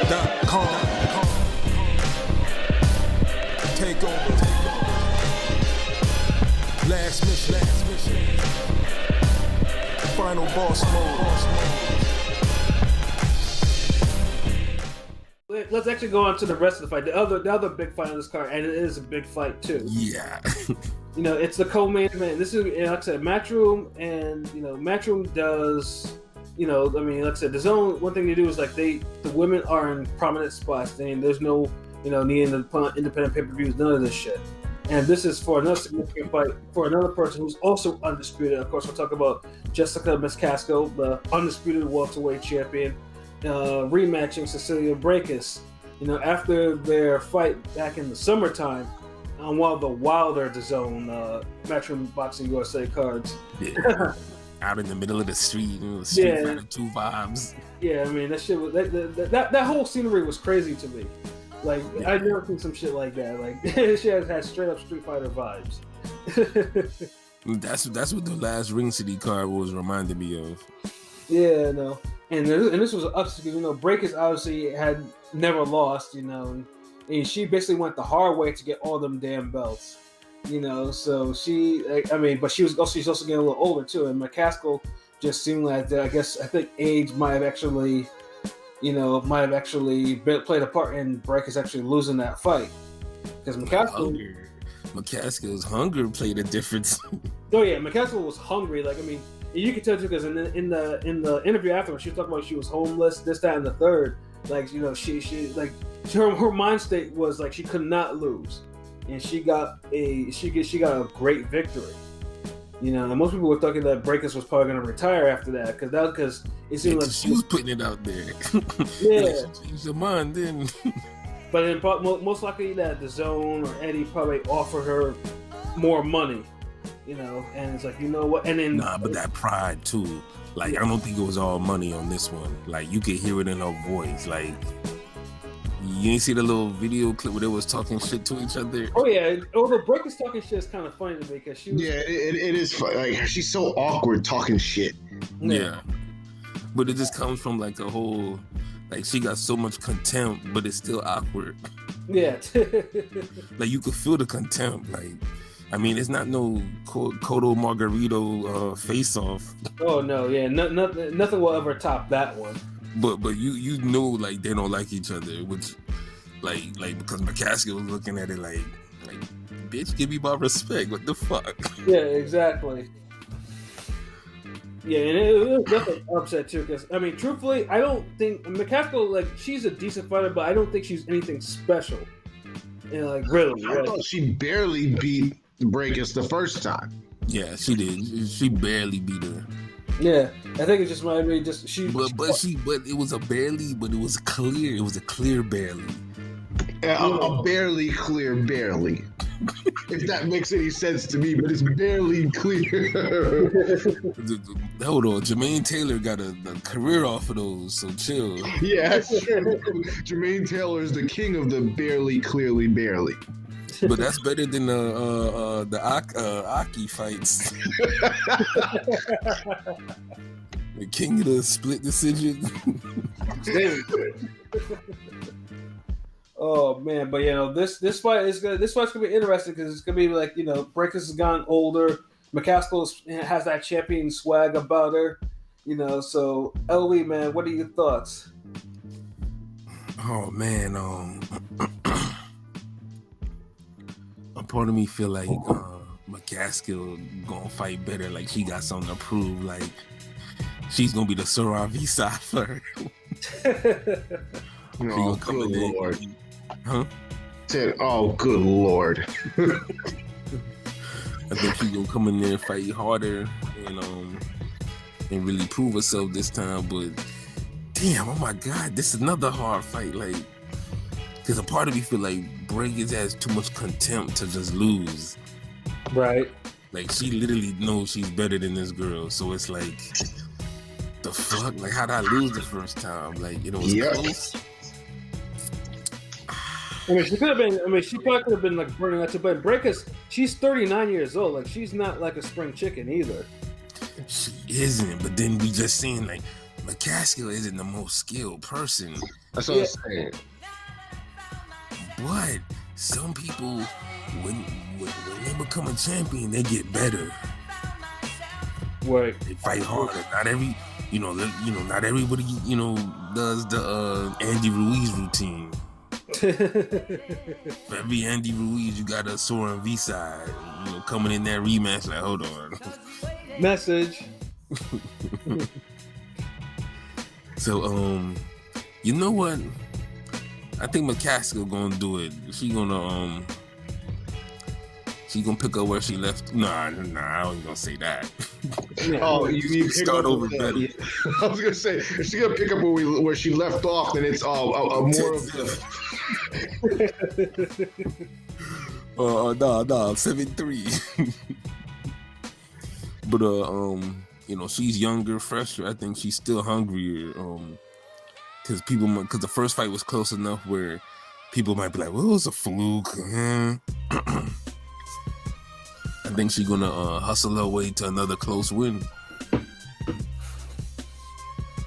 McCaskill.com. Take over. Last mission. Final boss mode. Let's actually go on to the rest of the fight. The other big fight on this card, and it is a big fight too. Yeah. It's the co-main event. This is, like I said, Matchroom, and Matchroom does, like I said, the zone. One thing they do is like the women are in prominent spots, and there's no, needing to put on independent pay-per-views, none of this shit. And this is for another significant fight for another person who's also undisputed. Of course, we'll talk about Jessica McCaskill, the undisputed welterweight champion, rematching Cecilia Braekhus. After their fight back in the summertime on one of the wilder zone Matchroom Boxing USA cards. Yeah. Out in the middle of the street, street fighter 2 vibes. Yeah, I mean that shit was that whole scenery was crazy to me. Like I'd never seen some shit like that. Like shit had straight up Street Fighter vibes. That's what the last Ring City card was reminding me of. Yeah, no. And this was up because Braekhus obviously had never lost, and she basically went the hard way to get all them damn belts. So she's also getting a little older too, and McCaskill just seemed like I think age might have actually played a part in Braekhus actually losing that fight because McCaskill's hunger played a difference. Oh yeah, McCaskill was hungry. You can tell too because in the interview afterwards, she was talking about she was homeless, this, that, and the third. Her mind state was like she could not lose, and she got a great victory. And most people were thinking that Braekhus was probably going to retire after that because it seemed like she was putting it out there. Yeah, she changed her mind then. But then most likely that the Zone or Eddie probably offered her more money. And it's like, what? And then but that pride too. Like, I don't think it was all money on this one. Like, you could hear it in her voice. Like, you ain't see the little video clip where they was talking shit to each other? Oh yeah, the Braekhus talking shit is kind of funny to me because she was. Yeah, it is funny. Like, she's so awkward talking shit. Yeah, but it just comes from like a whole, like she got so much contempt, but it's still awkward. Yeah. Like you could feel the contempt. Like, I mean, it's not no Cotto Margarito face off. Oh no, yeah, nothing will ever top that one. But you know, like they don't like each other, which like because McCaskill was looking at it like bitch, give me my respect. What the fuck? Yeah, exactly. Yeah, and it was definitely upset too because truthfully, I don't think McCaskill she's a decent fighter, but I don't think she's anything special. Really. I thought she barely beat Braekhus the first time. Yeah, she did. She barely beat her. Yeah, I think it just might be just she. But it was a barely, but it was clear. It was a clear barely. A barely clear barely. If that makes any sense to me, but it's barely clear. Hold on, Jermaine Taylor got a career off of those, so chill. Yeah, Jermaine Taylor is the king of the barely, clearly, barely. But that's better than the Aki fights. The king of the split decision. Oh man, but this fight is gonna be interesting because it's gonna be like Braekhus has gotten older. McCaskill has that champion swag about her. So LV, man, what are your thoughts? Oh man, a part of me feel like McCaskill gonna fight better. Like she got something to prove. Like she's gonna be the Sora Visa for her. Oh, good lord! Huh? Said, oh, good lord! I think she's gonna come in there and fight harder, and really prove herself this time. But damn, oh my god, this is another hard fight. Like, because a part of me feel like Braekhus has too much contempt to just lose. Right. Like she literally knows she's better than this girl, so it's like, the fuck? Like, how'd I lose the first time? Like, it was close. She could have been. She probably could have been like burning that too. But Braekhus, she's 39 years old. Like, she's not like a spring chicken either. she isn't. But then we just saying like McCaskill isn't the most skilled person. That's what I'm saying. But some people, when they become a champion, they get better. Right. They fight harder. Not everybody, does the Andy Ruiz routine. For every Andy Ruiz, you got a Soren V side. Coming in that rematch, like, hold on. Message. So, you know what? I think McCaskill gonna do it. She gonna pick up where she left. Nah, I ain't gonna say that. Oh, you start over better. Yeah. I was gonna say if she's gonna pick up where she left off, then it's more of no, 7-3. But she's younger, fresher. I think she's still hungrier. Because the first fight was close enough where people might be like, well, it was a fluke. I think she's gonna hustle her way to another close win.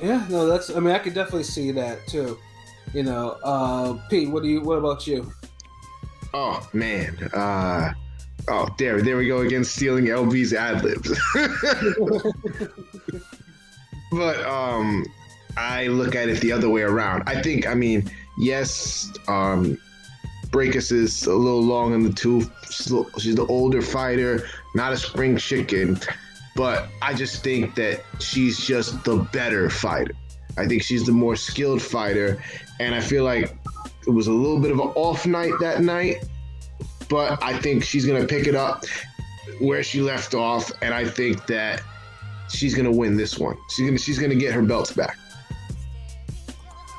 Yeah, no, I could definitely see that too. Pete, what about you? Oh man. There we go again, stealing LB's ad-libs. But I look at it the other way around. Yes, Braekhus is a little long in the tooth. She's the older fighter, not a spring chicken. But I just think that she's just the better fighter. I think she's the more skilled fighter. And I feel like it was a little bit of an off night that night. But I think she's going to pick it up where she left off. And I think that she's going to win this one. She's going to get her belts back.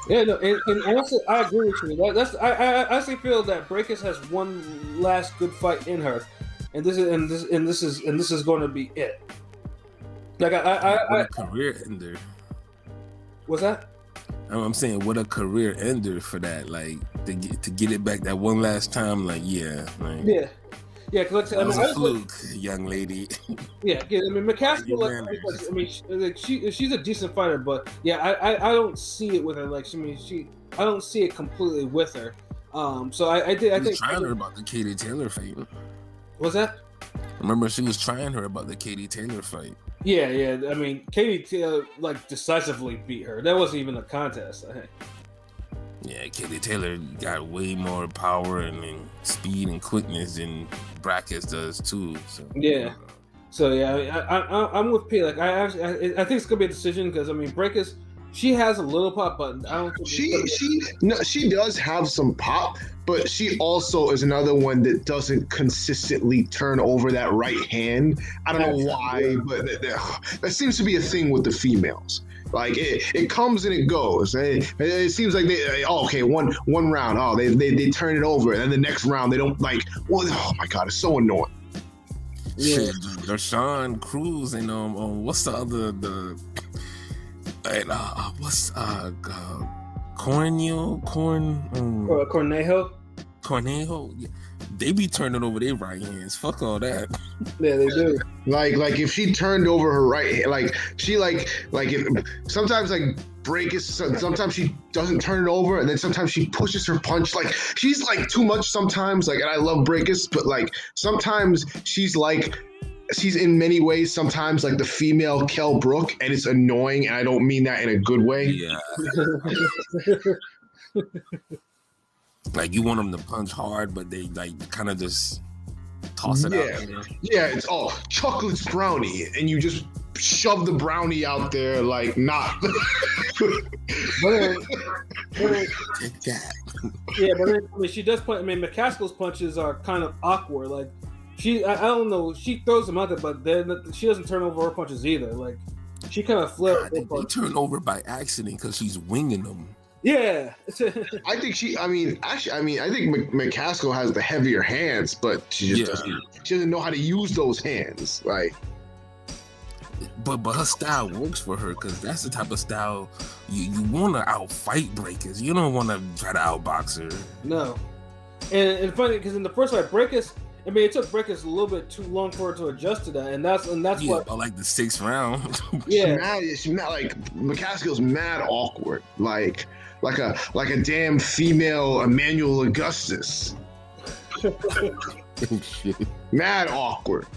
Yeah, no, and honestly, I agree with you. I actually feel that Braekhus has one last good fight in her, and this is going to be it. Like what a career ender. What's that? I'm saying, what a career ender for that. Like to get it back that one last time. Like yeah. Because that was a fluke, young lady. McCaskill. She's a decent fighter, but I don't see it with her. I don't see it completely with her. So I think trying her about the Katie Taylor fight. What's that? Remember, she was trying her about the Katie Taylor fight. Yeah. Katie Taylor decisively beat her. That wasn't even a contest, I think. Yeah, Katie Taylor got way more power and speed and quickness than Braekhus does too. So I'm with P. Like I think it's gonna be a decision because Braekhus, she has a little pop, but I don't think she does have some pop, but she also is another one that doesn't consistently turn over that right hand. I don't know why, but that seems to be a thing with the females. Like it comes and it goes. It seems like one round, they turn it over, and then the next round they don't like. Well, oh my god, it's so annoying. Yeah, Deshaun Cruz and what's the other Cornejo. Yeah. They be turning over their right hands. Fuck all that. Yeah, they do. Like if she turned over her right hand, sometimes Braekhus, sometimes she doesn't turn it over, and then sometimes she pushes her punch. Like she's like too much sometimes. Like, and I love Braekhus, but like sometimes she's in many ways sometimes like the female Kell Brook, and it's annoying, and I don't mean that in a good way. Yeah. Like you want them to punch hard, but they like kind of just toss it out. Yeah, it's all chocolate's brownie, and you just shove the brownie out there like not. Take that. Yeah, but she does punch. McCaskill's punches are kind of awkward. Like I don't know, she throws them out there, but then she doesn't turn over her punches either. Like she kind of flips. They turn over by accident because she's winging them. Yeah. I think I think McCaskill has the heavier hands, but she doesn't know how to use those hands. Like, but her style works for her because that's the type of style you want to outfight Braekhus. You don't want to try to outbox her. No. And funny because in the first fight, Braekhus, I mean, it took Breakus a little bit too long for her to adjust to that, and that's Yeah, what. about like the 6th round. Yeah, She's mad. Like McCaskill's mad awkward. Like a damn female Emmanuel Augustus. Shit. Mad awkward.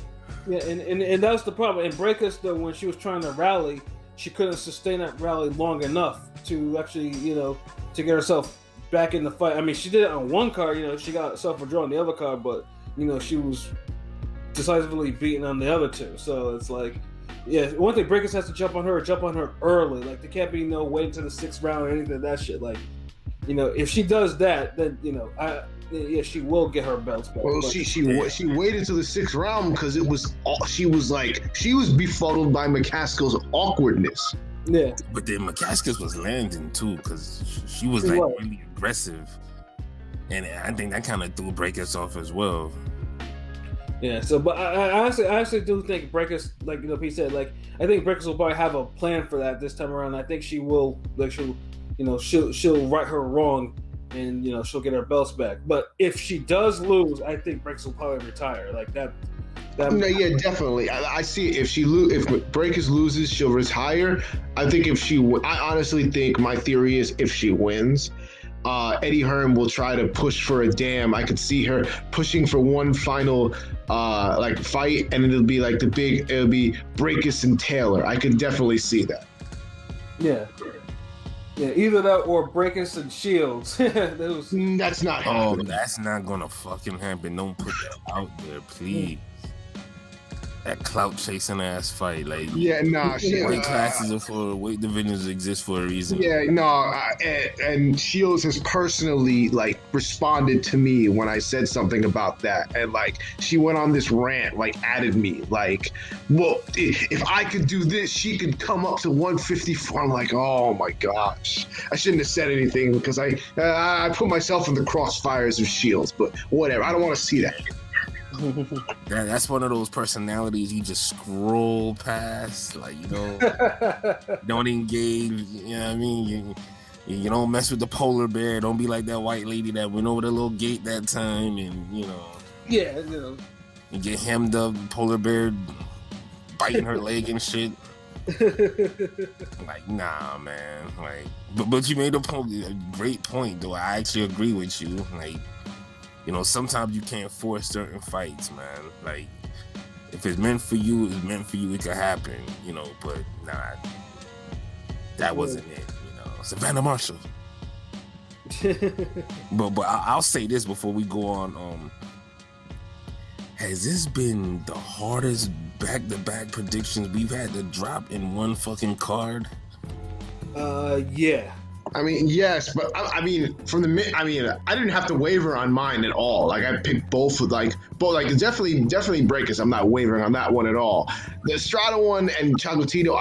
yeah, and that was the problem. And Breakus, though, when she was trying to rally, she couldn't sustain that rally long enough to actually, to get herself back in the fight. I mean, she did it on one card. She got herself a draw on the other card, but she was decisively beaten on the other two. So it's like, yeah, one thing, Breakus has to jump on her early. Like, there can't be no waiting to the 6th round or anything of that shit. Like, if she does that, then she will get her belts back. Well, she waited till the 6th round because she was befuddled by McCaskill's awkwardness. Yeah, But then McCaskill was landing too because she was like really aggressive, and I think that kind of threw Breakus off as well. yeah. So, but I actually do think Breakus, like Pete said, like I think Breakus will probably have a plan for that this time around. I think she will, like she'll right her wrong, and she'll get her belts back. But if she does lose, I think Breakus will probably retire. Like that. No, yeah, definitely. I see. If Breakus loses, she'll retire. I think I honestly think my theory is if she wins, Eddie Hearn will try to push for a dam. I could see her pushing for one final fight, and it'll be like it'll be Breakus and Taylor. I could definitely see that. Yeah. Yeah, either that or Breakus and Shields. That's not happening. That's not gonna fucking happen. Don't put that out there, please. That clout chasing ass fight, like weight classes are for weight divisions exist for a reason. Yeah, no, and Shields has personally responded to me when I said something about that, and she went on this rant, added me, well, if I could do this, she could come up to 154. I'm like, oh my gosh, I shouldn't have said anything because I put myself in the crossfires of Shields, but whatever, I don't want to see that. That's one of those personalities you just scroll past, don't engage. You know what I mean? You don't mess with the polar bear. Don't be like that white lady that went over the little gate that time, and Yeah, you get hemmed up. Polar bear biting her leg and shit. Nah, man. But you made a great point, though. I actually agree with you. Sometimes you can't force certain fights, man. If it's meant for you, it's meant for you. It could happen, but nah, that wasn't it, Savannah Marshall. but I'll say this before we go on. Has this been the hardest back-to-back predictions we've had to drop in one fucking card? Yeah. I mean, yes, but I mean, I didn't have to waver on mine at all. I picked both with definitely Breakus. I'm not wavering on that one at all. The Estrada one and Chocolatito,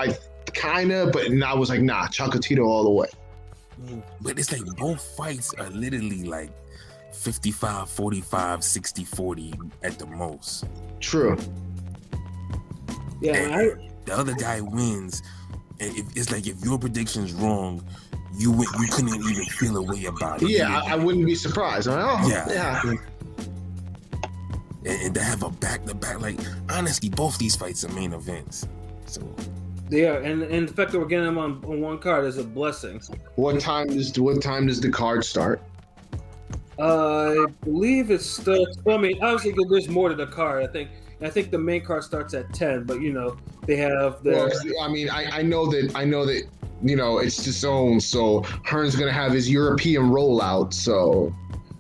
but I was nah, Chocolatito all the way. But it's both fights are literally 55, 45, 60, 40 at the most. True. Yeah. And the other guy wins, and it's if your prediction's wrong, you couldn't even feel a way about it. Yeah, I wouldn't be surprised. Yeah. And to have a back-to-back, honestly, both these fights are main events. So yeah, and the fact that we're getting them on one card is a blessing. What time does the card start? I believe it starts. Well, I mean, obviously, there's more to the card. I think the main card starts at 10, but they have the. Well, I mean, I know that it's its own. So Hearn's gonna have his European rollout. So.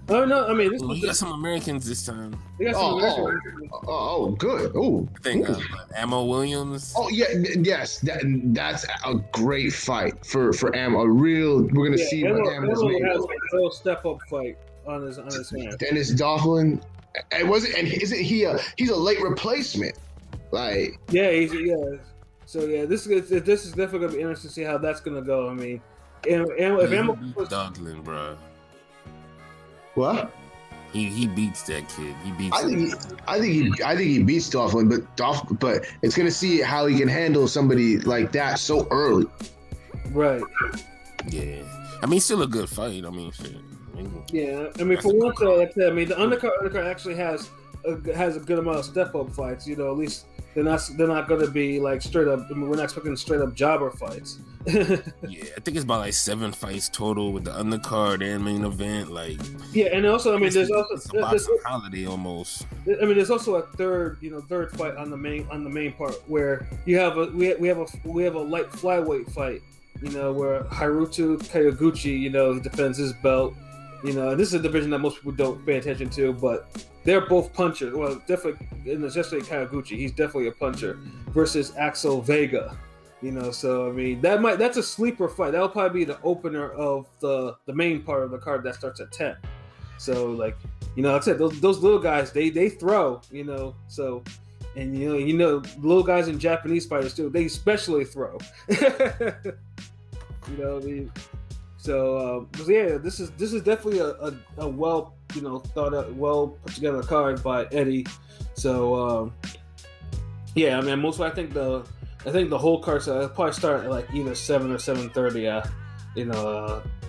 Oh no! I mean, we got some Americans this time. They got some Americans. Oh, good. Oh, I think Ammo Williams. Oh yeah, yes. That's a great fight for Ammo. We're gonna see what Ammo's made. Has a real step-up fight on his man. Dennis Doughlin. Isn't he he's a late replacement? Yeah. So yeah, this is definitely gonna be interesting to see how that's gonna go. I mean, if Ammo was Doughlin, bro. What? He beats that kid. He beats. I think he beats Doughlin, but it's gonna see how he can handle somebody like that so early. Right. Yeah. I mean, still a good fight. I mean, shit. Yeah. I mean, for one thing, like I said, the undercard actually has has a good amount of step up fights. You know, at least they're not going to be like straight up. I mean, we're not expecting straight up jobber fights. Yeah, I think it's about like 7 fights total with the undercard and main event. Like, yeah, and also, I mean, there's also it's a boxing holiday almost. I mean, there's also a third fight on the main part where you have we have a light flyweight fight. You know, where Haruto Kayaguchi, defends his belt. You know, and this is a division that most people don't pay attention to, but they're both punchers. Well, definitely, and especially Kayaguchi, he's definitely a puncher versus Axel Vega. You know, so I mean, that's a sleeper fight. That'll probably be the opener of the main part of the card that starts at 10. So, like I said, those little guys, they throw. You know, so. And little guys in Japanese fighters too. They especially throw. You know what I mean? So yeah, this is definitely a well thought out, well put together card by Eddie. So yeah, I mean, I think the whole card. So I'll probably start at like either 7 or 7:30.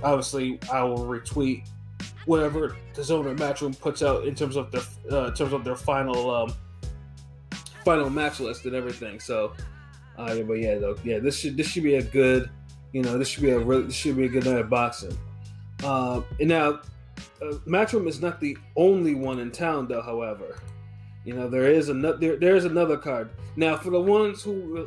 Obviously I will retweet whatever the Zone or Matchroom puts out in terms of their final match list and everything. So, but yeah, this should be a good, this should be a good night of boxing. And now, Matchroom is not the only one in town, though. However, there is another card. Now, for the ones who